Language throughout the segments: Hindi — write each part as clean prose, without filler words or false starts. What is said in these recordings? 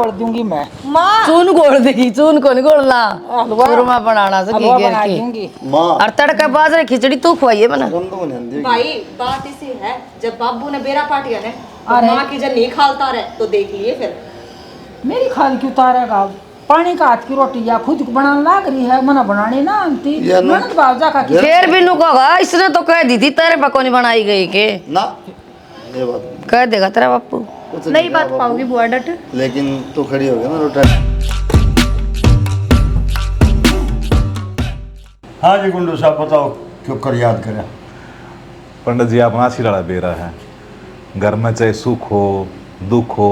घोल दूंगी मैं। माँ चून घोल देगी, चून को नहीं घोलना, हलवा सुरमा बनाना से हलवा घेर बना के। दूंगी। माँ और तड़का बाजरे खिचड़ी तू खुआइए मना। गंदो नहीं आंदी भाई बात इसी है, जब बाबू ने बेरा पाट गया ना तो अरे। माँ की जब नहीं खालता रहे तो देख लिए फिर। मेरी खाल क्यों उतारेगा? पानी का हाथ की रोटी या खुद को बनाने लाग रही है, मना बनानी ना आंती। या ना- ननद बावजा का की फिर भी नु कहोगा इसने तो कह दी थी तेरे पकोनी बनाई गई के। ना, ये बात नहीं। कह देगा तेरा बापू। कुछ नहीं कहा बात बापू, पाओगी बुआ डट। लेकिन तू खड़ी हो गया ना रोटा। हाँ जी गुंडू साहब बताओ, क्यों कर याद करें? पंडित जी अपना सिराड़ा बेरा है। घर में चाहे सुख हो दुख हो,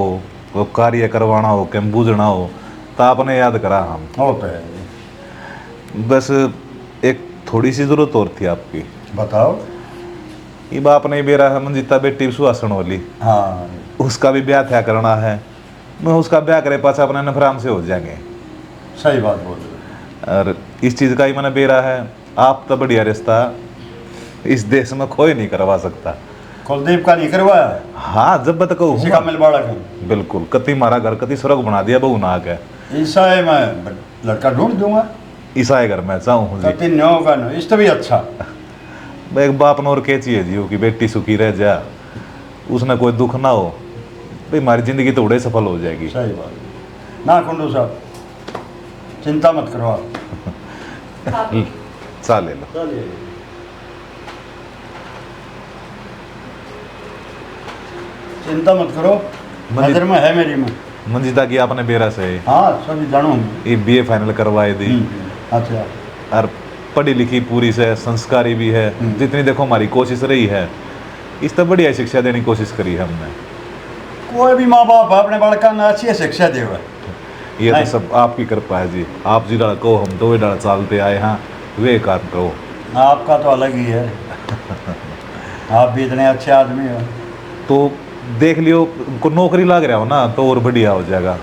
वो कार्य करवाना हो कि बूझना हो, तो आपने याद करा हम। होता है जी। बस एक थोड़ी सी जरूरत और थी आपकी। बताओ। ये बाप नहीं बेरा है मंजिता बेटी सुहासन वाली, हाँ उसका भी ब्याह था करना है। मैं उसका ब्याह करे पाछा अपने नफराम से हो जाएंगे। सही बात बोल रहे और इस चीज़ का ही मैंने बेरा है। आप तो बढ़िया रिश्ता इस देश में कोई नहीं करवा सकता। हो। कुलदीप का नहीं करवाया, हाँ जब तक किसी का मिलवाड़ा का बिल्कुल कति मारा घर कति स्वर्ग बना दिया बहू ना के। ऐसा है, मैं लड़का ढूंढ दूंगा। ईसाई घर में चाहूँ जी। कति न्यो का नो, इस तो भी अच्छा। एक बाप ने और क्या चाहिए जी कि बेटी सुखी रह जा, उसने कोई दुख ना हो, भाई हमारी जिंदगी तो उड़े सफल हो जाएगी। सही बात ना कुंडू साहब, चिंता मत करो आप। चा ले लो। चिंता मत करो, नजर में है मेरी में। मंजिता की आपने बेरा से हाँ सभी जानू। ये बीए फाइनल करवाए दी। अच्छा। और पढ़ी लिखी पूरी से, संस्कारी भी है। जितनी देखो हमारी कोशिश रही है, इस तरह बढ़िया शिक्षा देने की कोशिश करी है हमने। कोई भी माँ बाप अपने बालका ने अच्छी शिक्षा देवे। ये नहीं। तो सब आपकी कृपा है जी। आप जी डाल को हम तो डाल चालते आए हैं, वे काम करो। आपका तो अलग ही है। आप भी इतने अच्छे आदमी हो। तो देख लियो को नौकरी लाग रहा हो ना तो और बढ़िया हो जाएगा।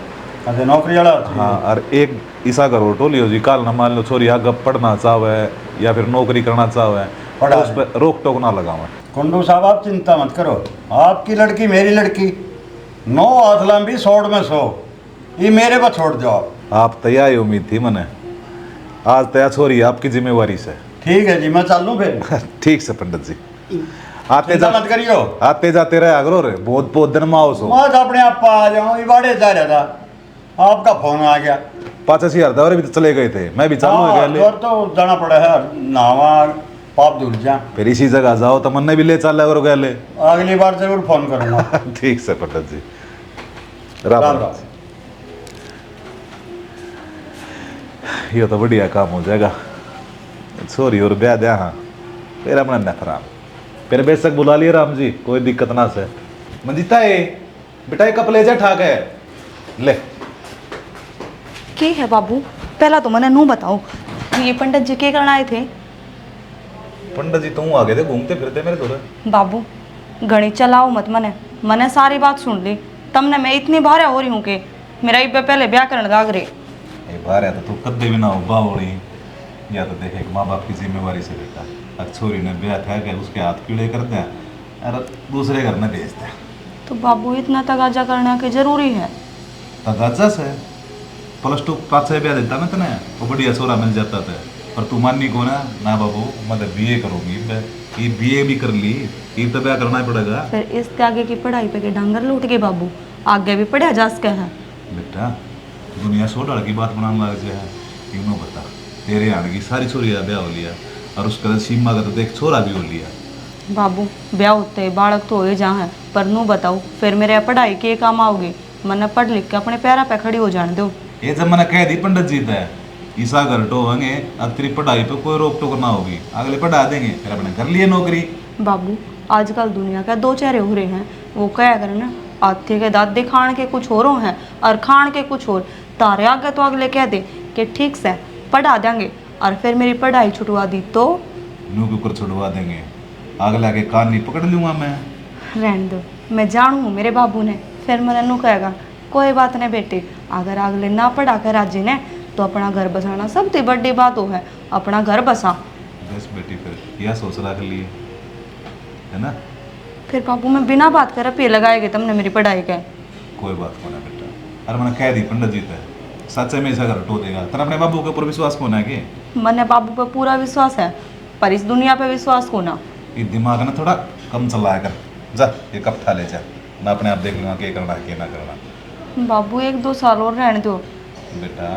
अरे नौकरी वाला होती है। हाँ, और एक ईसा का रोटो लियो जी। काल ना मान लो छोरी आगे पढ़ना चाहे या फिर नौकरी करना चाहे पढ़ा तो उस पर रोक टोक ना लगावे। कुंडू साहब आप चिंता मत करो, आपकी लड़की मेरी लड़की, 9 हाथ लंबी 100 में 100, ये मेरे पर छोड़ दो आप तैयार उम्मीद थी मैंने, आज तैयार छोरी आपकी जिम्मेवारी से। ठीक है जी, मैं चल लूँ फिर। ठीक से पंडित जी, आते चिंता मत करियो। आते जाते रहे करो रे, बहुत बहुत दिन में आओ सो। मैं तो अपने आप आ जाऊँ, इबाड़े जा रहा था, आपका फोन आ गया। 5,000 दौरे भी तो चले गए थे, मैं भी चालू हो हाँ, गया। और तो जाना पड़ा है, नहावा पाप धुल जा। फिर इसी जगह जाओ तो मन भी ले चल और गए। अगली बार जरूर फोन करूँगा। ठीक से पंडित जी, राम राम राम। राम। ये तो बढ़िया काम हो जाएगा। छोरी और ब्याह दिया, हाँ फिर अपना नफराम फिर बेशक बुला लिए राम जी, कोई दिक्कत ना से। मंजिता है बेटा, कप ले जा ठाक है ले। के है बाबू, पहला तो मैंने नू बताओ ये पंडित जी के करना आए थे? पंडित जी तुम आगे थे घूमते फिरते मेरे दूर। बाबू घड़ी चलाओ मत, मैंने सारी बात सुन ली। तमने मैं इतनी भारे हो रही हूँ कि मेरा एक पहले ब्याह करने लाग रहे। ये बार है तो तू कद्दे भी ना हो बावड़ी, या तो देखे माँ बाप की जिम्मेवारी से बेटा। अब छोरी ने ब्याह था कि उसके हाथ पीड़े कर दें और दूसरे घर में भेज दें। तो बाबू इतना तगाजा करना के जरूरी है? तगाजा से +2 पास से ब्याह देता मैं तने, वो बढ़िया छोरा मिल जाता था। पर तू माननी को ना बाबू, मैं तो बीए करूँगी, ये बीए भी कर ली, ये तो ब्याह करना ही पड़ेगा। फिर इसके आगे की पढ़ाई पे के डांगर लूट के बाबू, आगे भी पढ़ा जा सके है। बेटा दुनिया 100 डर की बात बनाने लग जाए, क्यों ना बता। तेरे आने की सारी छोरिया ब्याह हो लिया और उसका सीमा का तो देख छोरा भी हो लिया। बाबू ब्याह होते बालक तो हो जहाँ है, पर नू बताओ फिर मेरे पढ़ाई के काम आओगे? मैंने पढ़ लिख के अपने पैरा पे खड़ी हो जाने दो। ये जब मैंने कह दी पंडित जी है ईसा घर तो होंगे, अब तेरी पढ़ाई पे कोई रोक टोक ना होगी, अगले पढ़ा देंगे, फिर अपने कर लिए नौकरी। बाबू आजकल दुनिया का 2 चेहरे हो रहे हैं, वो क्या करें ना, हाथी के दाँत दिखाण के कुछ और हैं और खान के कुछ और। तारे आगे तो अगले कह दे कि ठीक से पढ़ा देंगे और फिर मेरी पढ़ाई छुटवा दी तो नू के ऊपर छुड़वा देंगे, अगला के कान नहीं पकड़ लूँगा मैं। रहने दो, मैं जानू हूँ मेरे बाबू ने। फिर मैंने नू कहेगा कोई बात नहीं बेटे, अगर अगले ना पढ़ा कर राजी ने तो अपना घर बसाना सबसे बड़ी बात हो है, अपना घर बसा। बस बेटी फिर यह सोच रख लिए है ना। फिर बाबू मैं बिना बात करे पे लगाएगी तुमने मेरी पढ़ाई के। कोई बात को ना बेटा, अरे मैंने कह दी पंडित जी थे सच में ऐसा घर टो देगा तेरा अपने बाबू के ऊपर विश्वास कौन है कि मने बाबू पे पूरा विश्वास है, पर इस दुनिया पे विश्वास को ना। ये दिमाग ना थोड़ा कम चलाया कर। जा ये कप ठा ले जा, मैं अपने आप देख लूँगा क्या करना है क्या ना करना। बाबू 1-2 साल और रहने दो। बेटा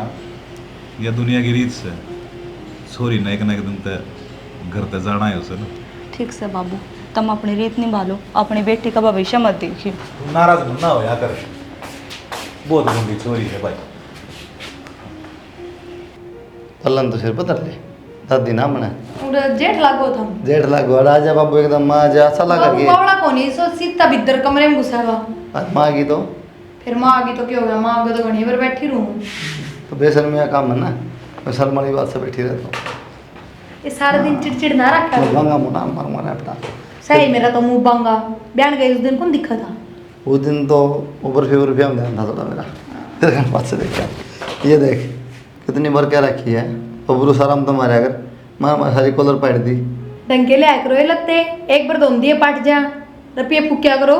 यह दुनिया की रीत से छोरी न एक दिन ते घर ते जाना है उसे ना। ठीक से बाबू, तुम अपनी रीत निभालो, अपनी बेटी का भविष्य मत देखिए। तू नाराज मत ना हो या कर, बहुत गुंडी छोरी है भाई। पलन तो सिर पतर ले दादी ना मना जेठ लागो था जेठ लागो राजा बाबू एकदम माँ जा सला बाबू करके बावड़ा कोनी सो सीता भीतर कमरे में घुसागा। माँ की तो फिर माँ आ गई तो क्या हो गया, माँ आ गई तो घड़ी पर बैठी रहूं। तो बेशर्मी का काम है ना, मैं शर्म वाली बात से बैठी रहता हूँ। ये सारा दिन चिड़चिड़ ना रखा तो बांगा मुना मार मारा अपना सही मेरा तो मुंह बांगा बयान गई उस दिन कौन दिखा था। उस दिन तो ऊपर में ध्यान था थोड़ा मेरा तेरे बात से देखा ये देख कितनी बार क्या रखी है और बुरु साराम तो मारे अगर मार सारी कॉलर पाट दी डंके ले आया करो ये लगते एक बार धोन दिए पाट जा रुपये फूकिया करो,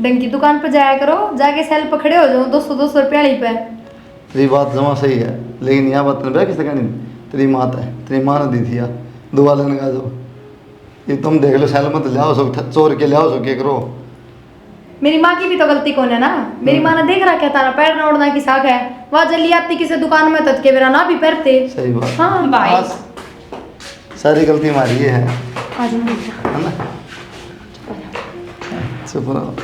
डंकी दुकान पर जाया करो, जाके सेल पर खड़े हो जाओ 200 रुपया ली पे। तेरी बात जमा सही है, लेकिन यहाँ बात नहीं किसने कहनी तेरी माँ है, तेरी माँ ने दी थी यार दुआ लेने का जो ये तुम देख लो सेल मत ले आओ सब चोर के ले आओ सब के करो। मेरी माँ की भी तो गलती कौन है ना, मेरी माँ ने देख रहा क्या तारा पैर न उड़ना की साख है, वहाँ जल्दी आती किसी दुकान में तज के मेरा ना भी पहनते। सही बात हाँ भाई आज सारी गलती हमारी ये है आज है ना। चुप रहो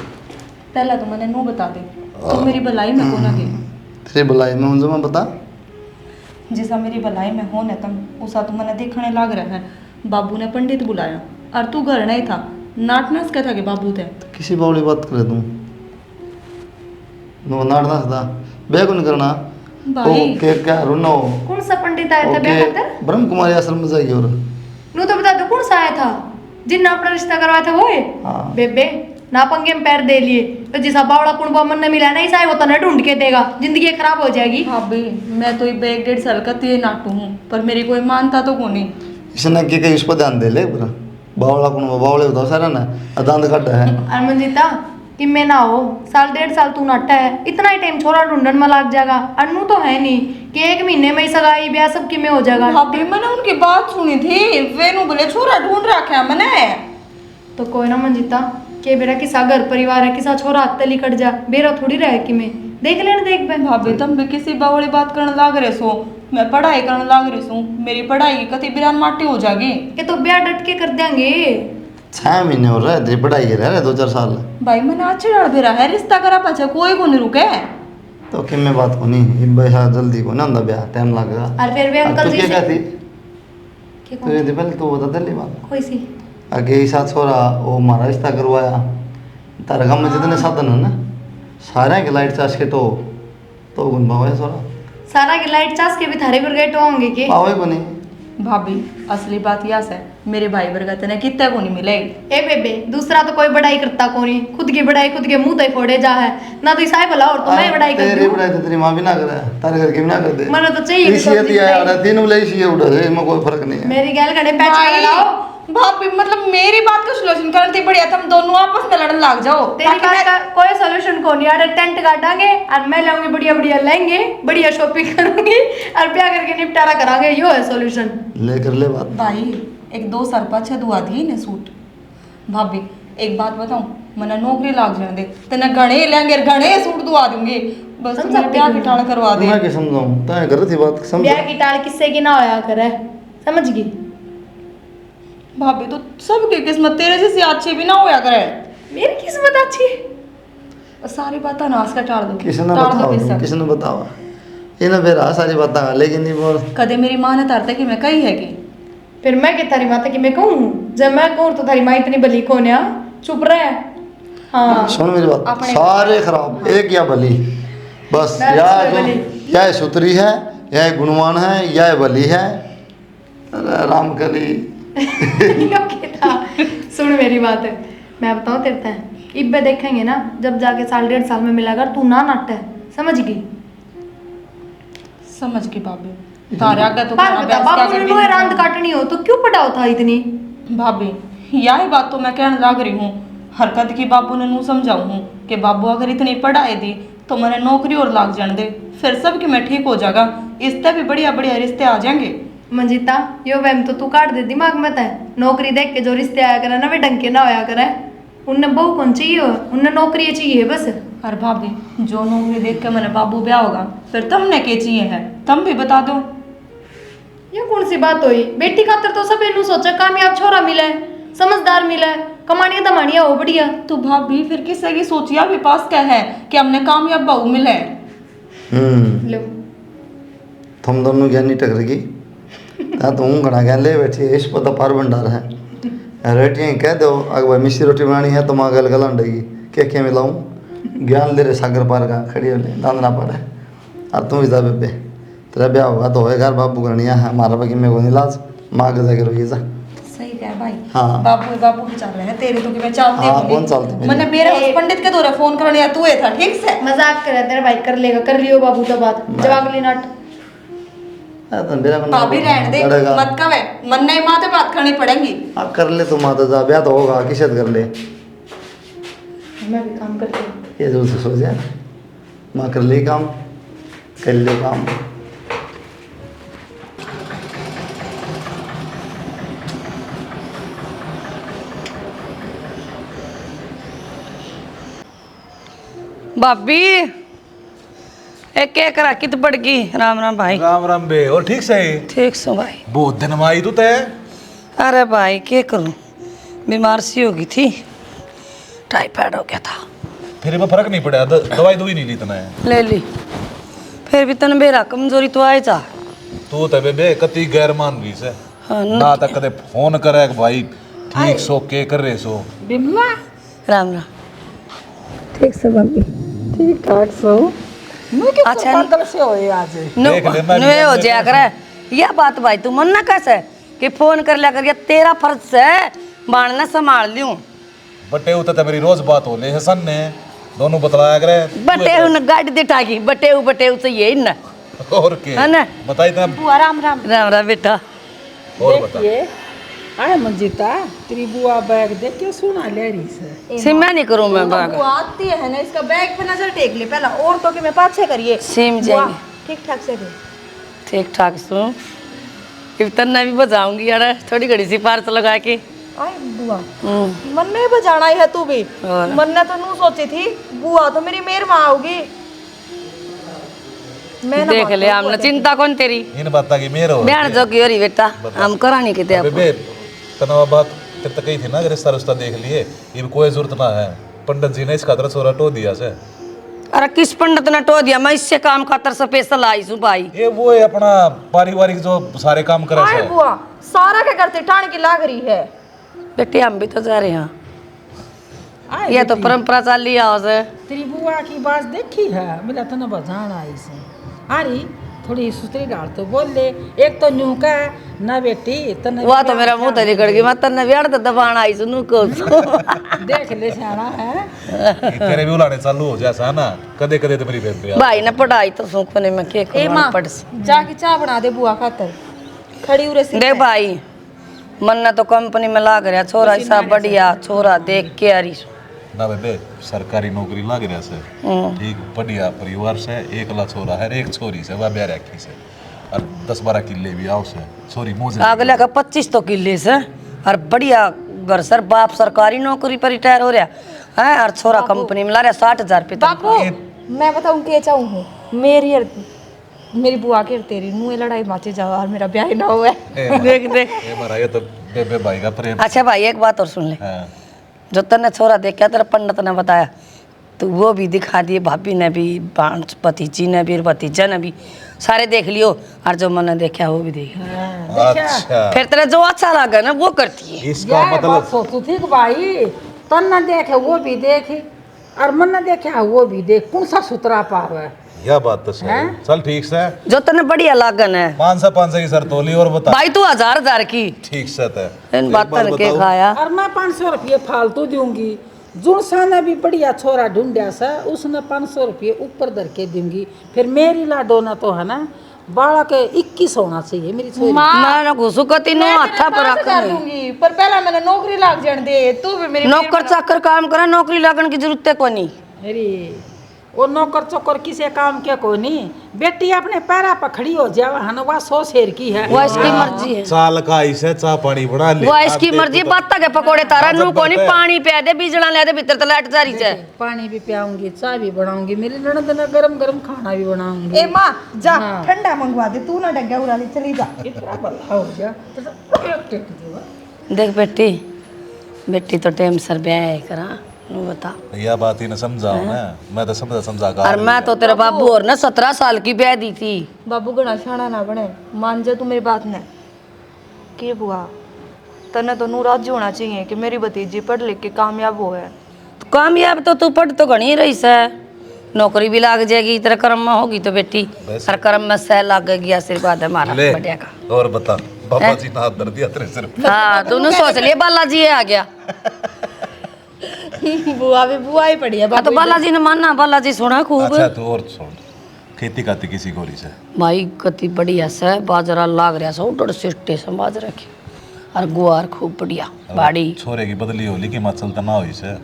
पहला तो मैंने नो बता दे, तो मेरी भलाई में को ना के तेरी भलाई में मुझे मैं बता जिसा मेरी भलाई में हो न तुम उसा तो मैंने देखने लग रहा है। बाबू ने पंडित बुलाया और तू घर नहीं था, नाटनस क्या था कि बाबू थे। किसी बावली बात करे तुम नो नाटना सदा बे कौन करना भाई। ओ के क्या रुनो कौन सा पंडित आया था ब्याह खातर? ब्रह्म कुमारी आश्रम में जाइए और नू तो बता दो कौन सा आया था जिन अपना रिश्ता करवाया था वो है? हाँ। बेबे ना पंगे में पैर दे लिए तो जिसा बावड़ा कुंडबा मन ने मिला नहीं साहे वो तो न ढूंढ के देगा, जिंदगी खराब हो जाएगी। भाभी मैं तो 1-1.5 साल का ते नाटू हूँ, पर मेरी कोई मानता तो कोनी। इसने के कहीं उस पर ध्यान दे ले पूरा बावला कौन बावले बताओ सारा ना अदांत काटा है अरमनजीता कि मैं ना हो 1.5 साल तू नाटा है, इतना ही टाइम छोरा ढूंढन में लग जाएगा। अनु तो है नहीं कि 1 महीने में ही सगाई ब्याह सब कि में हो जाएगा। भाभी मैंने उनकी बात सुनी थी, वे नु बोले छोरा ढूंढ रखा है मैंने। तो कोई ना मंजिता के बेरा किसा घर परिवार है, किसा छोरा हाथ तली कट जा, बेरा थोड़ी रहे कि मैं देख लेने देख बहन। भाभी तुम भी किसी बावड़ी बात करने लाग रहे सो, मैं पढ़ाई करने लाग रही हूँ, मेरी पढ़ाई की कति बिरान माटी हो जाएगी। ये तो ब्याह डट के कर देंगे। 6 महीने हो रहे तेरी पढ़ाई के रह रहे 2-4 साल भाई मैंने आज चिड़ा भेरा है, रिश्ता करा पाछा कोई को नहीं रुके। तो कि मैं बात को नहीं इन भाई जल्दी को ना अंदा ब्याह टाइम लगेगा। और फिर वे अंकल तू जी क्या से कहती क्या तो ये पहले तू बता दे बात कोई सी आगे ही साथ छोरा वो हमारा रिश्ता करवाया तारा गाँव में जितने साधन है ना सारे के लाइट चार्ज के तो गुन पावे छोरा सारा की लाइट चास के भी थारे पर गए तो होंगे के पावे को नहीं भाभी असली बात यह है, मेरे भाई वर्गा तने कितने को नहीं मिले। ए बेबे दूसरा तो कोई बड़ाई करता कोनी, खुद की बड़ाई खुद के मुंह तय फोड़े जा है ना, तो ईसाई भला और तो मैं बड़ाई कर तेरी बड़ाई तो तेरी माँ भी ना करे तारे घर की भी ना कर दे मने तो चाहिए कि इसी तो अपनी है बड़ाई। तीनों ले इसी उड़ा है इसमें कोई फर्क नहीं है। मेरी गैल खड़े पैच भाई, लगाओ। भाभी मतलब मेरी बात का सलूशन करने थी बढ़िया, तुम दोनों आपस में लड़ने लग जाओ। तेरी बात का कोई सॉल्यूशन को नहीं, यार टेंट काटांगे और मैं लाऊंगी बढ़िया बढ़िया लहंगे, बढ़िया शॉपिंग करूंगी और ब्याह करके निपटारा करांगे, यो है सॉल्यूशन। लेकर ले बात भाई 1-2 साल पाछे दुआ दी ने सूट। भाभी एक बात बताऊं, मैंने नौकरी लाग जाने दे तेने घणे लेंगे घणे सूट दुआ दूंगी, बस तुम मेरे ब्याह की टाल करवा दे। मैं क्या समझाऊं तो कर थी बात समझ ब्याह की टाल किससे की ना होया करे, समझ गई? भाभी तो सबकी किस्मत तेरे जैसी अच्छी भी ना होया करे। मेरी किस्मत अच्छी। सारी बातें नाश का टाल दो, किसने टाल दो बताओ बेशक। किसने बताओ इन्हें फिर आ सारी बातें लेकिन नहीं बोल कदे मेरी माँ ने तारते कि मैं कही है कि फिर मैं क्या तारी माता की मैं कहूँ, जब मैं कहूँ तो तारी माँ इतनी भली कौन है? चुप रहे। हाँ सुन मेरी बात अपने- सारे खराब एक या भली बस मैं या सबसे भली। या सुतरी है या गुणवान है या भली है। अरे राम कली ओके था। सुन मेरी बात है, मैं बताऊँ तेरे तय इब्बे देखेंगे ना जब जाके 1.5 साल में मिला कर तू ना नाटा है, समझ गई? समझ गई भाभी, तारे आगे तो पर खाना बता बैठ बाबू के ने भी नोए नहीं रांद काटनी हो तो क्यों पटाओ था इतनी? भाभी यही बात तो मैं कहने लग रही हूँ, हरकत की बाबू ने नू समझाऊँ हूँ कि बाबू अगर इतनी पढ़ाई दी तो मैंने नौकरी और लाग जान दे, फिर सब कि मैं ठीक हो जाएगा। इससे भी बढ़िया बढ़िया रिश्ते आ जाएंगे। मंजिता यो वहम तो तू काट दे दिमाग में तय। नौकरी देख के जो रिश्ते आया करे ना वे ढंग के ना होया करे। उनने बहू कौन चाहिए हो, उनने नौकरी चाहिए बस। अरे भाभी, जो नौकरी देख के मैंने बाबू ब्याह होगा, फिर तुमने क्या चाहिए है, तुम भी बता दो। ये कौन सी बात हुई? बेटी खातर तो सब इनू सोचा कामयाब छोरा मिले, समझदार मिले, कमानिया दमानिया हो बढ़िया। तो भाभी फिर किसी की सोचिया भी पास क्या है कि हमने कामयाब बहू मिले। लो तुम दोनों ज्ञानी टकरेगी ता तुम घना ज्ञान ले बैठी है, इस पता पार भंडार है। रोटियाँ कह दो अगर भाई मिस्सी रोटी बनानी है तो माँ गल गल अंडेगी क्या मिलाऊँ, ज्ञान ले रहे सागर पार का खड़ी होने दांदना पड़े। और तुम इधर बेबे तेरा ब्याह होगा तो होएगा, बाबू करनिया है हमारा बाकी मेरे को नहीं लाज, माँ के जाके रोइए जा। सही है भाई। हाँ। बाबू भी चल रहे हैं, तेरे तो कि मैं चलती हाँ, होंगी। कौन चलती मेरी? मैंने मेरे उस पंडित के दौरे फोन करने तू ये था ठीक से। मजाक करे तेरे भाई, कर लेगा, कर लियो बाबू तो बात जवाब ली नाट। भाभी रहने दे, मत कवे, मन नहीं माँ तो बात करनी पड़ेगी। अब कर ले तुम माता जा, ब्याह तो होगा किशत कर ले। मैं भी काम करती हूँ। ये जरूर से सो जाए माँ कर ले काम, कर ले काम। भाभी एक एक राखी तो पड़ गई। राम राम भाई। राम राम बे, और ठीक से? ठीक सो भाई। बहुत दिन में आई तू ते। अरे भाई क्या करूं, बीमार सी हो गई थी, टाइफाइड हो गया था। फिर में फर्क नहीं पड़ा, दवाई दुई नहीं ली तने? ले ली, फिर भी तन बेरा कमजोरी तो आए जा। तू ते बे कति गैर मान गई से हाँ न। ना तक कदे फोन करे कि भाई ठीक सो के कर रहे सो। बिमला राम राम। ठीक से भाभी, ठीक ठाक सो। अच्छा, अच्छा बदल से होए आज। नो देख ले, मैं नो भी हो अपने- जाया करे यह बात भाई, तू मन ना कैसे कि फोन कर लिया कर, तेरा फर्ज है बाणना संभाल लियूं। बटे उते ते मेरी रोज बात हो ले हसन ने दोनों बतलाया करे। बटे हूं गाड़ी दिठागी, बटे से ये ना और के है ना। बताई ता बुआ राम राम। राम राम बेटा। और बता। देखिए आए मंजिता, तेरी बुआ बैग देख के सुना ले रही से। सिम मैं नहीं करूं मैं बाग। बुआ आती है ना, इसका बैग पे नजर टेक ले पहला, और तो कि मैं पाछे करिए। सिम जाएंगे ठीक ठाक से दे। ठीक ठाक सुन, कीर्तन भी बजाऊंगी यार थोड़ी घड़ी सी पार्स लगा के। आए बुआ, मन में बजाना ही है तू भी। और? मन ने तो नू सोची थी बुआ तो मेरी मेर माँ होगी। मैं ना देख ले हमने चिंता कौन तेरी, इन बात की मेरे हो बयान जो की हो रही बेटा, हम करानी के ते बे तनवा बात तेरे तक कही थी ना, रिश्ता रुश्ता देख लिए, ये कोई जरूरत ना है। पंडित जी ने इसका तरह सोरा टो दिया से। अरे किस पंडित ने टो दिया, मैं इससे काम खातर स्पेशल आई हूँ भाई। ये वो है अपना पारिवारिक जो सारे काम करे आए से। बुआ सारा क्या करते ठाण की लाग रही है। बेटे हम भी तो जा रहे हैं, आए ये तो बेटी, परंपरा चल रही है से। तेरी बुआ की बात देखी है, मिला तो न बजान आई से। अरे थोड़ी सुतरी डाल तो बोल ले, एक तो न्यू का ना बेटी तने वह तो मेरा मुंह तरी कड़ गई, मैं तन्ने ब्याह तो दबाण आई सुनू को। देख ले सियाना है। ये तेरे भी उलाने चालू हो जैसा है ना, कदे कदे तो मेरी बेबे भाई ने पढ़ाई तो सुख ने मैं के ए माँ पढ़। जाके चाय बना दे बुआ खातर, खड़ी उरे से। देख भाई मन ने तो कंपनी में लाग रहा छोरा, ऐसा बढ़िया छोरा देख के आ रही। ना बेबे सरकारी नौकरी लाग रहा से, ठीक बढ़िया परिवार से, एक ला छोरा है, एक छोरी से, वह ब्याह रखी से, और 10-12 किले भी आओ से, छोरी मौज। अगले का 25 तो किले से, और बढ़िया घर सर बाप सरकारी नौकरी पर रिटायर हो रहा है, और छोरा कंपनी में ला रहा 60,000 रुपये। बापू मैं बताऊं के चाहूँ मेरी बुआ के तेरी मुँह लड़ाई माचे जाओ और मेरा ब्याह ना हुआ। देख देख। ये मारा ये तो बेबे भाई का प्रेम। अच्छा भाई एक बात और सुन ले, हाँ। जो तने छोरा देखा तेरा पंडित ने बताया, तो वो भी दिखा दिए, भाभी ने भी, भतीजी ने भी, भतीजा ने भी, सारे देख लियो, और जो मैंने देखा वो भी देख लियो। अच्छा फिर तेरा जो अच्छा लगा ना वो करती है। इसका मतलब मतलब सोचू थी कि भाई तन न देखे वो भी देखे, और मन न देखे वो भी देख, कौन सा सुतरा पावे। यह बात तो सही है। चल ठीक से जो तने बढ़िया लागन है 500 की सर तोली और बता। भाई, तू 1000 की ठीक से है। इन बातन के खाया। और मैं 500 रुपये फालतू दूंगी, जुन सा ने भी बढ़िया छोरा ढूंढिया सा, उसने 500 रुपये ऊपर धर के दूंगी। फिर मेरी लाडो ना तो है ना बाड़ा के 21 होना चाहिए मेरी छोरी। ना ना घुसू को तीनों माथा पर रख दूंगी, पर पहला मैंने नौकरी लाग जान दे, तू भी मेरी नौकर चाकर काम करा, नौकरी लगन की जरूरत है कोनी। अरे वो नौकर चौकर किसे काम के को नहीं, बेटी अपने पैरा पर खड़ी हो जावा हन, वह 100 शेर की है। वो इसकी मर्जी है, चाल का इसे चा पानी बना ले, वो इसकी मर्जी। बात के पकोड़े तारा नू को नहीं, पानी पिया दे, बिजला ले दे, भीतर तो लाइट जा रही है। पानी भी पियाऊंगी, चाय भी बनाऊंगी, मेरी ननद ने गरम गरम खाना भी बनाऊंगी। ए माँ जा हाँ। ठंडा मंगवा दे, तू ना डग्गा उड़ा ले, चली जा। इतना भला हो गया एक टेक देवा। देख बेटी, बेटी तो टाइम सर ब्याह करा, नू बता। यह बात ही न समझाओ ना, मैं तो समझा और मैं तो तेरा बाबू और ना 17 साल की ब्याह दी थी। बाबू घना शाना ना बने, मान जा तू मेरी बात ने। के बुआ तने तो नू राजी होना चाहिए कि मेरी भतीजी पढ़ लिख के कामयाब हो है। कामयाब तो तू पढ़ तो घनी रही है, नौकरी भी लाग जाएगी, तेरा कर्म में होगी तो बेटी, हर कर्म में सह लाग गया, आशीर्वाद है हमारा ले बढ़िया का। और बता, बाबा जी ने हाथ धर दिया तेरे सिर पे। हाँ तूने सोच लिया बालाजी आ गया। बुआ भी बुआ ही पड़ी है। हाँ तो बालाजी ने माना, बालाजी सुना खूब। अच्छा तो और सुन, खेती काती किसी गोरी से भाई कति बढ़िया से बाजरा लाग रहा से, उड़ सिट्टे से बाजरा की, और गुआर खूब बढ़िया बाड़ी। छोरे की बदली होली की मचल तो ना हुई से,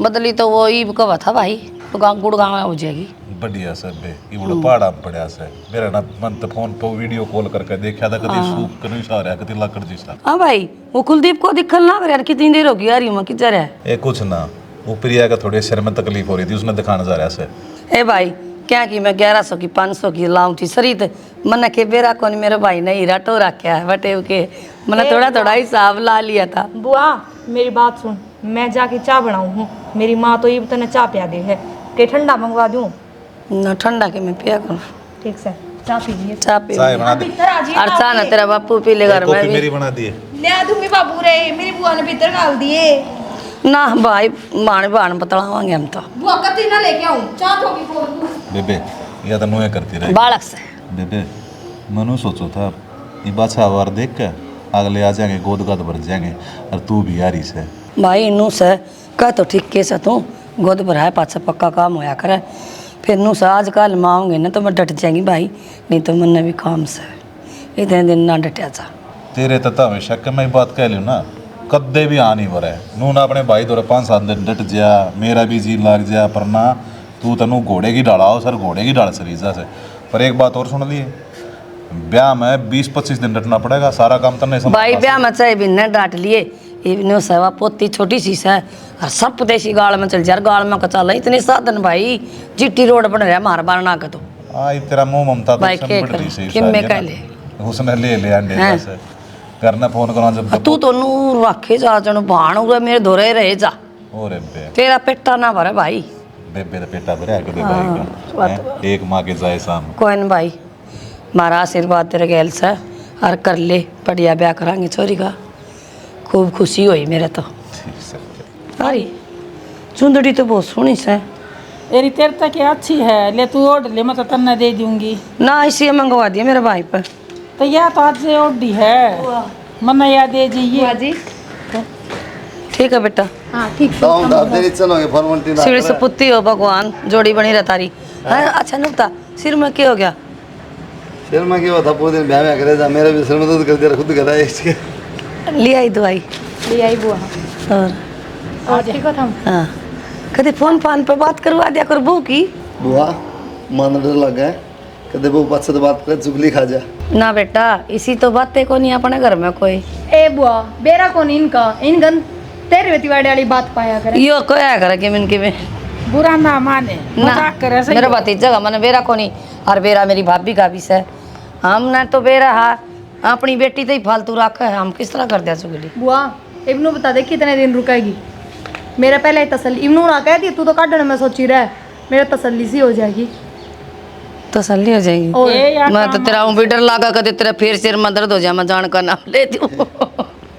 बदली तो वो ईब कवा था भाई, तो गुड़गांव हो जाएगी। बढ़िया से बे, ये बड़ा पहाड़ा में पड़ा से। मेरा ना मन तो फोन पे वीडियो कॉल करके देखा था, कभी सूप कभी सा रहा, कभी लाकड़ जैसा। हाँ भाई, वो कुलदीप को दिखल ना यार, कितनी देर होगी यार, मैं किधर है। ए कुछ ना, वो प्रिया का थोड़े सिर में तकलीफ हो रही थी, उसने दिखाना जा रहा से। ए भाई क्या की मैं 1100 की 500 की लाऊं थी सरित, मन के बेरा कौन मेरे भाई ने हीरा टो रखा है बटे के, मैंने थोड़ा थोड़ा हिसाब ला लिया था। बुआ मेरी बात सुन, मैं जाके चाय बनाऊं हूँ, मेरी माँ तो ये तने चाय पिया दे है कि ठंडा मंगवा दूं। ना ठंडा के मैं पिया करूं, ठीक से चाय पी लिए। चाय पी। चाय बना दे, और चाय ना तेरा बापू पी ले घर में कॉफी भी। मेरी बना दी है। ले दूंगी बाबू रे, मेरी बुआ ने भीतर डाल दिए। ना भाई मान बाण बतलावांगे हम तो। बुआ कति ना लेके आऊं, चाय तो भी बोल दूं। बेबे या तो नुए करती रही बालक से बेबे, मनु सोचो था ये बाछा वार देख के अगले आ जाएंगे, गोद गाद भर जाएंगे, और तू भी यारी से भाई इनू से कह तो ठीक के से तू गोद भराए पाछा पक्का काम होया करे, फिर नू से आज कल मांगे ना तो मैं डट जाएंगी भाई, नहीं तो मन भी काम से इतने दिन ना डटिया जा। तेरे तता में शक मैं बात कह लूँ ना, कद्दे भी आ नहीं भरे नू ना अपने भाई दौरे 5-7 दिन डट जा, मेरा भी जी लाग जा, पर ना तू तनु घोड़े की डाला हो सर, घोड़े की डाल सरीजा से। पर एक बात और सुन लिए, ब्याह में 20-25 दिन डटना पड़ेगा, सारा काम तो नहीं भाई ब्याह में चाहे भी न डांट लिए, इवनो सेवा पोती छोटी सी है, और सब देसी गाल में चल जा, गाल में कचाला इतने साधन भाई, जीटी रोड बन रहा मार बार ना तो आई तेरा मुंह ममता तो भाई सब के बढ़ रही कर, सही कि मैं कह ले उसने ले अंडे से करना फोन करा जब तू तो नू रखे जा जन भाण उरे मेरे धोरे रहे जा, ओरे बे तेरा पेटा ना भरे भाई। बेबे तो पेटा भरे आके दे भाई का हैं? एक माँ के जाए शाम कोई न भाई, मारा आशीर्वाद तेरे गैल से, और कर ले बढ़िया ब्याह करांगे छोरी का, खूब खुशी हुई मेरे तो। ठीक से अरे चुंदड़ी तो बहुत सोहनी से, एरी तेरे तक अच्छी है, ले तू ओढ़ ले, मैं तो तन्ना दे दूंगी। ना इसी मंगवा दिया मेरे भाई पर। तो यह तो आज से ओढ़ी है, मना याद दे बुआ जाइए। जी ठीक है बेटा, हाँ ठीक तो हम दाब देरी चलोगे फॉर्मेलिटी ना सिर से पुत्ती हो भगवान, जोड़ी बनी रह तारी। हाँ अच्छा नुकता, सिर में क्या हो गया? सिर में क्या होता, पूरे दिन ब्याह में करे जा, मेरे भी सिर में दर्द कर दिया, खुद करा इसके। ले आई दवाई। ले आई बुआ। और ठीक हो तुम? हाँ कभी फोन फान पे बात करवा दिया कर बहू की। बुआ मन डर लग गए, कदे वो बात से तो बात कर, चुगली खा जा। ना बेटा इसी तो बातें को नहीं अपने घर में कोई। ए बुआ बेरा कौन इनका, इन गन तेरे वेतीवाड़े वाली बात पाया करे। यो कोई आया करे कि मन के में बुरा ना माने, ना मजाक करे सही मेरा हो। भतीजा का मन बेरा को नहीं, और बेरा मेरी भाभी का भी से, हमने तो बेरा हा अपनी बेटी तो ही फालतू रखा है, हम किस तरह कर दिया चुगली। बुआ इब्नू बता दे कितने दिन रुकेगी, मेरा पहले ही तसल्ली। इब्नू ना कह दी तू तो काटने में सोची रह, मेरा तसल्ली सी हो जाएगी। तसल्ली हो जाएगी। और ए यार मैं तो तेरा भी डर लगा कदे तेरा फिर सिर में दर्द हो जाए, मैं जान का नाम ले दूं।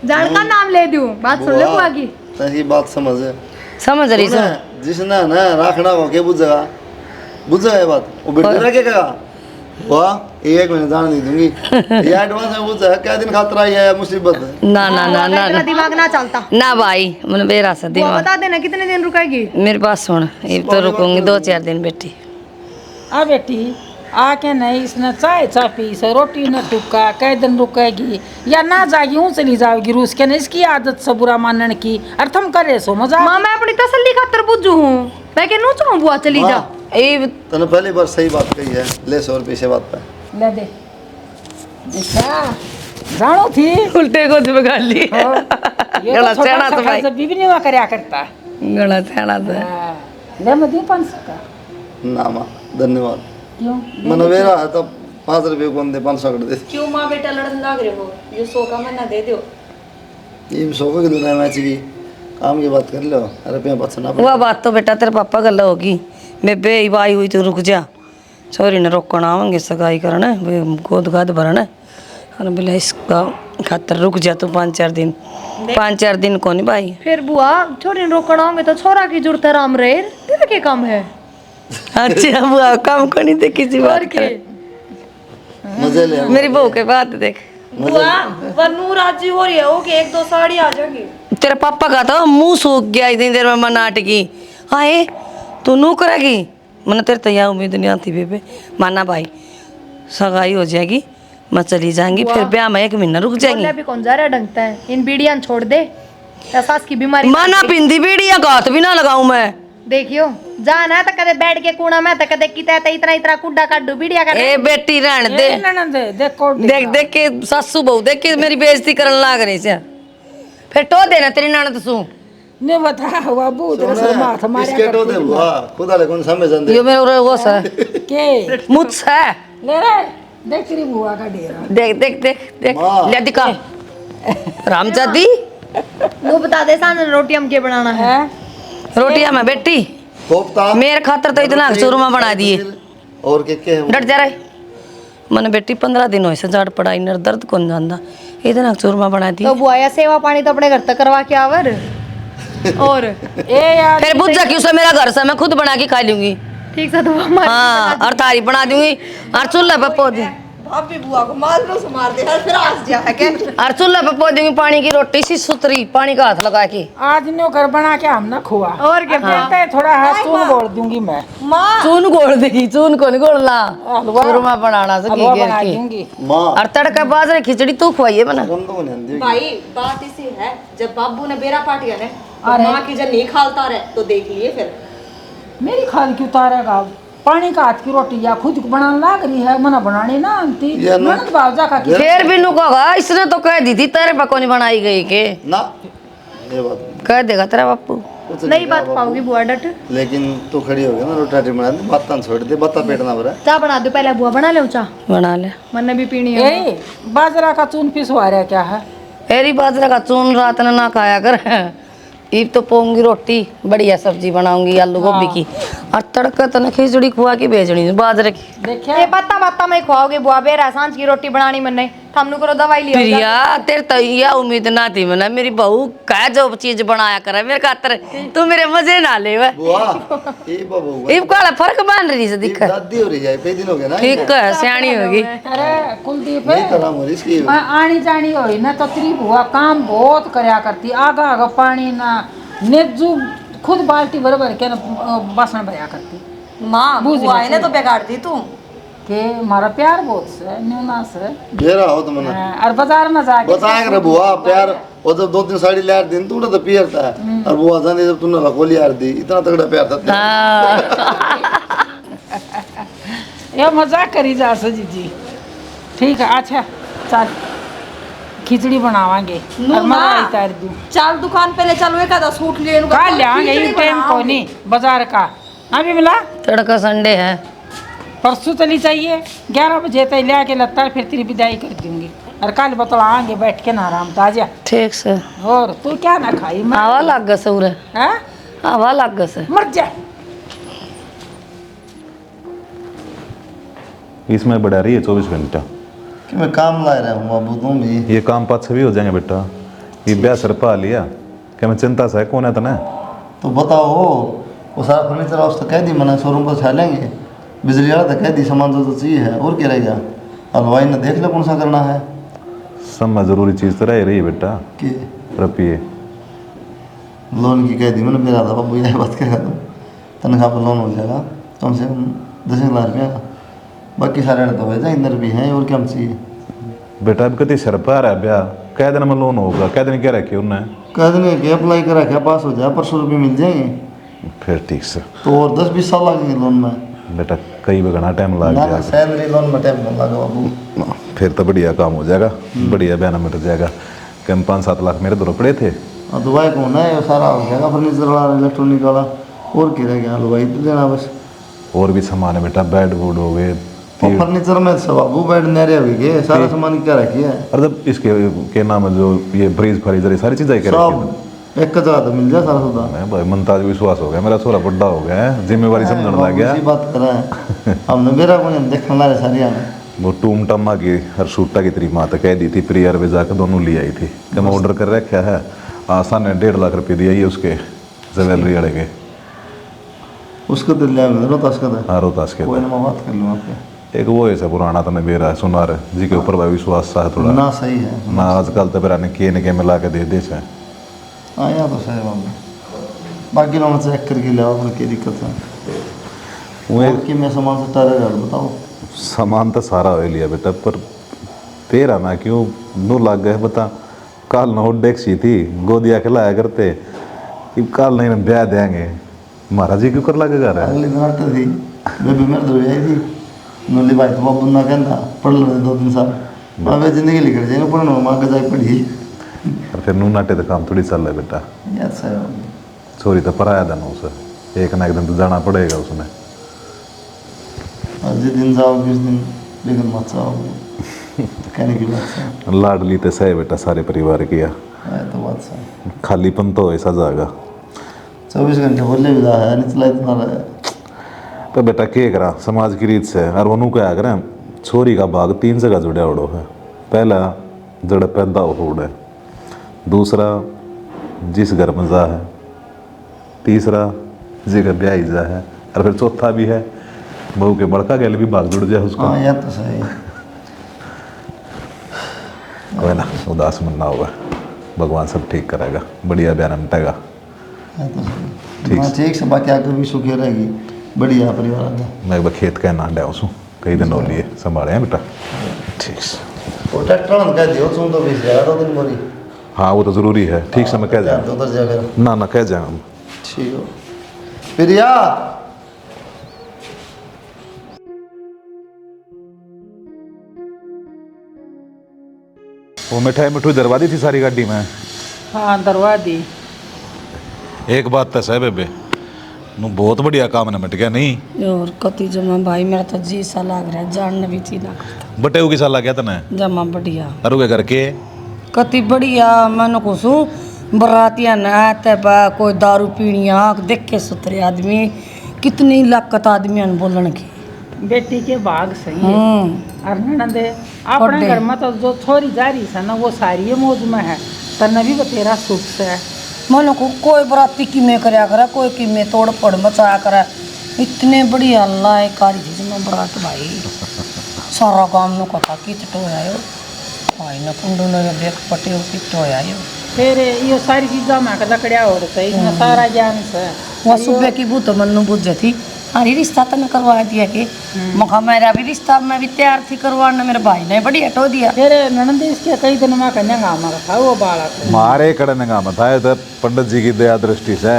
जान का नाम ले दूं, बात सुन ले बुआ की। तही बात समझ है, समझ रही सर। जिसने ना रखना हो के बुझेगा, बुझेगा ये बात, वो बेटे रखेगा। वाह एक महीने जान नहीं दूंगी, ये एडवांस है, बुझे क्या दिन खातरा है, मुसीबत है। ना ना ना ना तेरा ना दिमाग ना चलता। ना भाई मन बेरा से बुआ दिमाग। बता देना कितने दिन रुकेगी। मेरे पास सुन, ये तो रुकूंगी 2-4 दिन बेटी। आ बेटी आके नहीं, इसने चाय चा पी से, रोटी न टुका, कई दिन रुकेगी या ना जाएगी, यूँ चली जाएगी रूस के, नहीं इसकी आदत से बुरा मानने की, और तुम करे सो मजा। माँ मैं अपनी तसल्ली खातर बुझू हूँ, मैं के नू चाहूँ बुआ चली जा। ये तने पहली बार सही बात कही है, ले 100 रुपये से बात पे। ले दे देखा जानो थी उल्टे को तो बिगाड़ ली ये गला तो छोटा सेना सा तो भाई खर्च बीबी नहीं हुआ करया करता। गला सेना तो हाँ, ले मैं दूं 500 का ना माँ धन्यवाद। क्यों मन मेरा है तो 5 रुपये कौन दे, 500 कर दे। क्यों माँ बेटा लड़न लाग रहे हो? ये 100 का महीना दे दो। ये 100 की दुनिया मैच की काम की बात कर लो, रुपया बचना वह बात तो बेटा तेरे पापा गल होगी। बेबे ही बाई हुई तो रुक जा, छोरी ने रोकना आवेंगे सगाई करना गोद गाद भरना और बोले इसका खातर रुक जा तू 5-4 दिन। 5-4 दिन को नहीं भाई। फिर बुआ छोरी रोकना होंगे तो छोरा की जरूरत है राम रे, तेरे के काम है। अच्छा बुआ काम को नहीं देखी सी बात के कर। मजे ले। मेरी बहू के बात देख। बुआ वनु राजी हो रही है वो कि 1-2 साड़ी आ जाएगी। तेरे पापा का तो मुंह सूख गया इतनी देर में मैं नाटकी। हाँ तू नू करेगी? मैंने तेरे तैयार उम्मीद नहीं आती बेबे। माना भाई सगाई हो जाएगी, मैं चली जाऊंगी, फिर ब्याह में 1 महीना रुक जाएंगी। बोले भी कौन जा रहा ढंगता है, इन बीड़ियां छोड़ दे, एहसास की बीमारी। माना पिंदी बीड़िया का हाथ भी ना लगाऊं मैं। देखियो जाना है तो कदे बैठ के कूड़ा में तो कदे किता है इतना इतना कुड्डा काटू बीड़िया का। ए बेटी रहन दे, ननद देख कोट देख देख के सासू बहू देख के मेरी बेइज्जती करने लाग रही से। फिर टो देना तेरी ननद सू। ने बता हुआ बूढ़ रसोई माथ मारे इसके तो दे हुआ खुदा ले कौन समझ दे। ये मेरे वो सा के मुझसे ले रे देख तेरी बुआ का डेरा देख देख देख देख माँ। ले दिखा रामजादी। वो बता दे सान रोटी हम के बनाना है। रोटियां में बेटी कोफ्ता मेरे खातर तो इतना चूरमा बना दिए। और के है डट जा रहे मैंने बेटी 15 दिन हो से जड़ पड़ा इनर दर्द कौन जानता इतना चूरमा बना दिए। तो बुआ या सेवा पानी तो अपने घर तक करवा के आवर। और ए यार फिर बुझ जा कि उसे मेरा घर से मैं खुद बना के खा लूंगी। ठीक से तो हमारी हाँ और थारी बना दूंगी और चूल्हे पे पो दूंगी भाभी बुआ को मार लो मार दे फिर हंस जा है क्या? और चूल्हे पे पो दूंगी पानी की रोटी सी सुतरी पानी का हाथ लगा के। आज न्यू घर बना के हम ना खुआ और क्या कहते हैं थोड़ा हाथ चून बोल दूंगी मैं। माँ चून घोल देगी चून को नहीं घोलना हलवा चूरमा बनाना से हलवा घेर बना के दूंगी। माँ और तड़का बाजरे खिचड़ी तू खुआइए बना। कौन तो नहीं आंदी भाई बात इसी है जब बाबू ने बेरा पाट गया ना तो माँ की जब नहीं खालता रहे तो देख लिए फिर मेरी खाल क्यों उतारेगा पानी का हाथ की रोटी या खुद बनाने लाग रही है मना बनानी ना आंटी ये ना- ननद बावजा का की फिर भी नु कहा इसने तो कह दी थी तेरे पे कौन बनाई गई के ना ये बात नहीं। कह देगा तेरा बापू। कुछ नहीं कहा बात बाबू। पाओगी बुआ डट। लेकिन तू खड़ी हो गई ना रोटी राटी बना दे बात छोड़ दे बता पेट ना भरा। चाय बना दो पहले बुआ बना ले चाय बना ले मैंने भी पीनी है। ए बाजरा का चून पिसवा रहा क्या है तेरी बाजरा का चून रात ने ना खाया कर। ईब तो पोंगी रोटी बढ़िया सब्जी बनाऊंगी आलू गोभी की और तड़का तो खिचड़ी खुआ के भेजनी बाजरे की। देखिए ये पत्ता पत्ता में खुआओगे बुआ बेरा सांझ की रोटी बनानी मैंने हमने करो दवाई लिया प्रिया तेरे तो यह उम्मीद ना थी मैंने मेरी बहू कह जो चीज बनाया करे मेरे खातर तू मेरे मजे ना ले वे। बुआ ये बाबू ईब का फर्क बन रही से दिक्कत दादी हो रही है कई दिन हो गए ना ठीक है सियाणी होगी। अरे कुलदीप नहीं करा मोरी इसकी आनी जानी होई ना तो तेरी बुआ काम बहुत करया करती आगा आगा पानी ना नेजू खुद बाल्टी भर भर के ना बासन भरा करती माँ बुझ बुआ ले ने तो बिगाड़ दी तू। के हमारा प्यार बहुत से न्यूना से बेरा हो तो मैंने और बाजार में जाके बताया कर बुआ प्यार वो जब 2-3 साड़ी ले दिन तू तो पियर था और बुआ जाने जब तूने रखोली यार दी इतना तगड़ा प्यार था। हाँ ये मजाक करी जा सजी जी ठीक है अच्छा चल खिचड़ी बनावांगे और मलाई उतार दूं चल दुकान पे ले चलो एक आधा सूट ले लूंगा का लियांगे ये टाइम को नहीं बाजार का हाँ भी मिला तड़का संडे है परसों चली चाहिए 11 बजे तक ले आके लगता है फिर तेरी विदाई कर दूंगी और कल बतलाएंगे बैठ के ना आराम ताजा ठीक से और तू क्या ना खाई हवा लग गए सौरे हैं हवा लग गए से मर जा इसमें बढ़ा रही है 24 घंटा कि मैं काम ला रहा हूँ बाबू तुम भी ये काम पाँच भी हो जाएंगे बेटा ये ब्याह सर पा लिया क्या मैं चिंता से कौन है तना तो बताओ वो सारा फर्नीचर हाउस तो कह दी मैंने शोरूम पर छा लेंगे बिजली वाला तो कह दी सामान जो चाहिए है और क्या रहेगा हलवाई ने देख लो कौन सा करना है सब में जरूरी चीज़ तो रह रही है बेटा कि रुपये लोन की कह दी मैंने मेरा था बाबू यही बात कह दूँ तनख्वाह पर लोन हो जाएगा कम से कम 10,000 रुपया का बाकी सारे तो हो जाए इधर भी हैं और क्या हम चाहिए बेटा अब कति सर पा रहा है ब्याह कै दिन में लोन होगा कै दिन क्या रखे उन्हें कह देंगे कि अप्लाई करा क्या पास हो जाए परसों रुपये मिल जाएंगे फिर ठीक से तो और 10-20 साल लगेंगे लोन में। बेटा कई बगना टाइम लग ना गया। सैलरी लोन में टाइम लगा बाबू। फिर तो बढ़िया काम हो जाएगा, बढ़िया बयाना मिट जाएगा। कम 5-7 लाख मेरे दौर पड़े थे। और दुबई कौन है, ये सारा हो जाएगा फर्नीचर वाला, इलेक्ट्रॉनिक वाला, और क्या रह गया दुबई तो देना बस। और भी सामान है बेटा, बेड वुड हो गए। और फर्नीचर में सब बाबू बेड नहरे हुई गए, सारा सामान क्या रखी है और जब इसके के नाम है जो ये फ्रीज फ्रीजर ये सारी चीज़ें क्या रखी है? सब एक जगह तो मिल जाए सारा सौदा। मैं भाई मनताज विश्वास हो गया, मेरा छोरा बड़ा हो गया है, जिम्मेवारी समझने लग गया। इसी बात कर रहे हैं हमने, मेरा को नहीं देखने ला रहे सारी हमें। वो टूम टम्मा की हर शूटा की तेरी माँ तो कह दी थी, प्रियर वे जाकर दोनों ले आई थी कि मैं ऑर्डर कर रखा है। आसान ने 1.5 लाख रुपये दिया ही उसके ज्वेलरी वाले के। उसको तो ले आए रोहतास का था। हाँ रोहतास के कोई ना मैं बात कर लूँ आपके। एक वो ऐसा पुराना तो मेरा है सुनार जी के ऊपर भाई विश्वास सा है थोड़ा ना सही है ना। आजकल तो मेरा ने के मिला के दे से आया तो सही बाबू। बाकी लोगों से चेक करके ले आओ, अपने क्या दिक्कत है। वो कि मैं सामान से टारे यार बताओ। सामान तो सारा हो लिया बेटा, पर तेरा ना क्यों नू लग गए बता। कल नोट डेक्सी थी गोदिया खिलाया करते, कि कल नहीं ब्याह देंगे महाराज जी क्यों कर लगेगा रहा है। अगली दिन आटे थी बेबी मेरे दो आई थी नोली भाई तो बाबू ना कहता पढ़ लो 2-3 साल अब जिंदगी लिख जाएगा पढ़ने में आगे जाए पढ़ी। और फिर नू नाटे तो काम थोड़ी चल रहा है बेटा। यार सही बाबू। चोरी तो पराया दिन उसे, एक ना एक दिन तो जाना पड़ेगा उसने। और जिस दिन जाओ जिस दिन लेकिन मत जाओ कहने की बात है। लाडली तो सही बेटा सारे परिवार किया, तो बात सही। खालीपन तो ऐसा जाएगा। 24 घंटे बोले विदा है नहीं चला इतना रहा। तो बेटा के करा समाज की रीत से। और वनू क्या करें, छोरी का भाग 3 जगह जुड़ा उड़ो है। पहला जड़ पैदा हो उड़े, दूसरा जिस घर में जा है, तीसरा जिगर ब्याह जा है, और फिर चौथा भी है बहू के बड़का गैल भी भाग जुड़ जाए उसका। हाँ यार तो सही है। कोई ना उदास मनना होगा, भगवान सब ठीक करेगा, बढ़िया बयान मिटेगा। ठीक से बाकी आकर भी सुखी रहेगी, बढ़िया परिवार है। मैं एक बार खेत का ना डे उसू कई दिन हो लिए संभाले हैं बेटा। ठीक से वो ट्रैक्टर कह दियो तुम तो बीस जाएगा 2 दिन मोरी। हाँ वो तो ज़रूरी है, ठीक से मैं कह जाऊँ। तो उधर जाकर ना ना कह जाऊँ। ठीक हो प्रिया। वो मिठाई मिठू दरवा दी थी सारी गाड़ी में। हाँ दरवा दी। एक बात तो सह बेबे नू बहुत बढ़िया काम न मिट गया नहीं। और कति जमा भाई मेरा तो जी सा लग रहा है, जानने भी थी ना करता बटे की साल गया तने जमा बढ़िया अरुगे करके कति बढ़िया। मैंने कुछू बरातियां न आते बा कोई दारू पीनिया देख के सुतरे आदमी, कितनी लाकत आदमी बोलन की। बेटी के भाग सही है। और ननदे अपने बड़े। घर में तो जो छोरी जा रही है ना वो सारी मौज में है, तन्ने भी बतेरा सुख से है। मानो को कोई बराती की में करया करे, कोई की में तोड़ फोड़ मचाया करे। इतने बढ़िया अल्लाह कारी चीज में बरात भाई सारा काम नो कथा कित टोया भाई न कुंडू ने देख पटे कित टोया यो। फिर ये सारी चीज़ों में लकड़िया हो रही है, इसमें सारा ज्ञान से वो सुबह की बूत मनु बुझ थी। अरे रिश्ता तो मैं करवा दिया कि मखा मेरा भी रिश्ता मैं भी तैयार थी करवाना, मेरे भाई ने बढ़िया टो दिया। फिर ननद इसके कई दिन में कन्या था वो बालक मारे कड़ने का मत है तो पंडित जी की दया दृष्टि से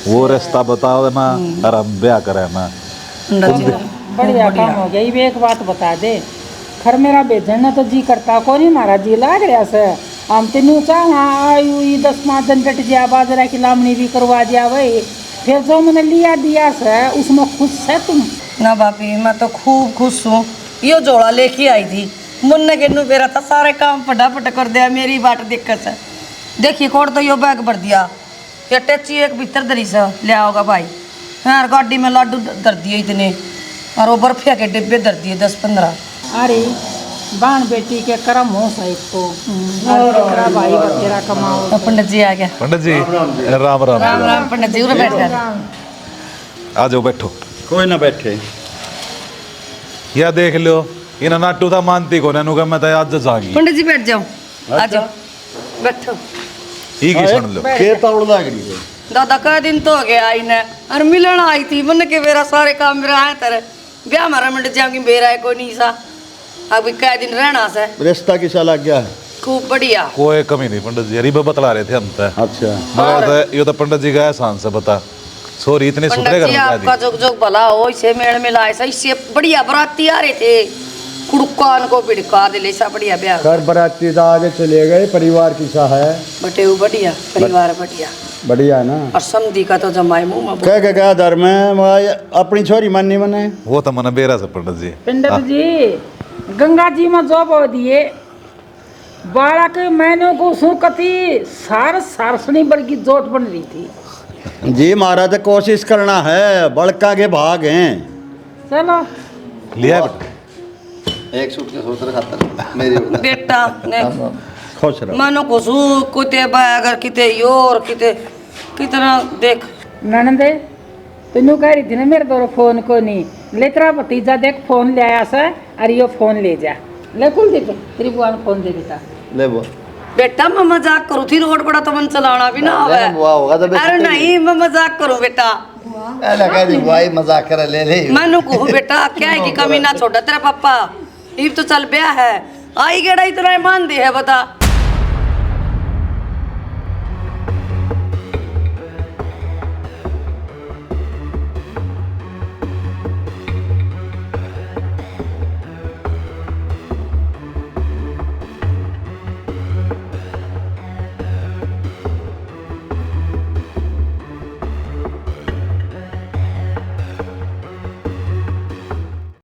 वो रास्ता बताओ ना और हम ब्याह करें ना। बढ़िया काम हो गया। ये एक बात बता दे, खर मेरा बेचना तो जी करता को नहीं, महाराज जी लाग रहा से हम तेनू चाह आयु 10-5 दिन कट दिया, बाजरा की लामनी भी करवा दिया भाई। फिर जो मैंने लिया दिया से उसमें खुश है तुम ना बापी, मैं तो खूब खुश हूँ। यो जोड़ा लेके आई थी मुन्ने के नु मेरा था सारे काम फटाफट कर दिया, मेरी बाट दिक्कत है। देखिए कोट तो यो बैग भर दिया, ये टैची एक भीतर दरी से ले आओगा भाई। यार गाड़ी में लाडू धर दिए इतने, और वो बर्फिया के डिब्बे धर दिए 10-15। अरे बाण बेटी के कर्म हो सही तो तेरा भाई बतेरा कमाओ। तो पंडित जी आ गया। पंडित जी राम राम। राम राम पंडित जी, उरे बैठ गए। आ जाओ बैठो। कोई ना बैठे। या देख लो इन नाटू था मानती को ननु मैं तो आज जागी। पंडित जी बैठ जाओ, आ जाओ बैठो। ई की सुन लो के तौड़ लग रही है। दादा का दिन तो हो गया आई ने, और मिलन आई थी मन के मेरा सारे काम मेरा आए तेरे ब्याह हमारा मिट जाऊंगी बेरा है कोई नहीं सा। अभी कै दिन रहना से रिश्ता किसा लग गया है? खूब बढ़िया। कोई कमी नहीं पंडित जी, अरे बतला रहे थे हम तो। अच्छा मगर तो ये तो पंडित जी का एहसान से बता सॉरी इतने सुथरे पंडित घर जी में आपका शादी। जुग जुग भला हो, इसे मेल मिला ऐसा, इससे बढ़िया बराती आ रहे थे, कुड़कान को भिड़का दे ले, ऐसा बढ़िया ब्याह कर बराती तो आगे चले गए, परिवार किसा है? बटे वो बढ़िया परिवार बढ़िया, बढ़िया है ना? और समधी का तो जमाए मुंह में कह के क्या धर्म है, अपनी छोरी माननी मने? वो तो मना बेरा से पंडित जी। पंडित जी गंगा जी में जो बो दिए बालक मैंने को सुकती सारसनी बड़की जोट बन रही थी। जी महाराज कोशिश करना है, बड़का के भाग हैं। चलो लिया बेटा। एक सूट के सोच खातर मेरी बेटा ने खुश रहो। मानो को सू कुते अगर किते योर किते कितना देख ननदे तू कह रही थी ना मेरे दो फोन को नहीं ले, तेरा भतीजा देख फोन ले आया सा, अरे यो फोन ले जा, ले कुलदीप तेरी बुआ ने फोन दे देता। ले वो बेटा मैं मजाक करूँ थी, रोड बड़ा तो मन चलाना भी ना ले बुआ होगा तो होवे। अरे नहीं मैं मजाक करूँ बेटा, ऐला कह दी भाई मजाक कर ले ले मानो को बेटा क्या है कि कमी ना छोड़ा तेरा पापा, ये तो चल ब्याह है आई गेड़ा इतना मान दे है बता।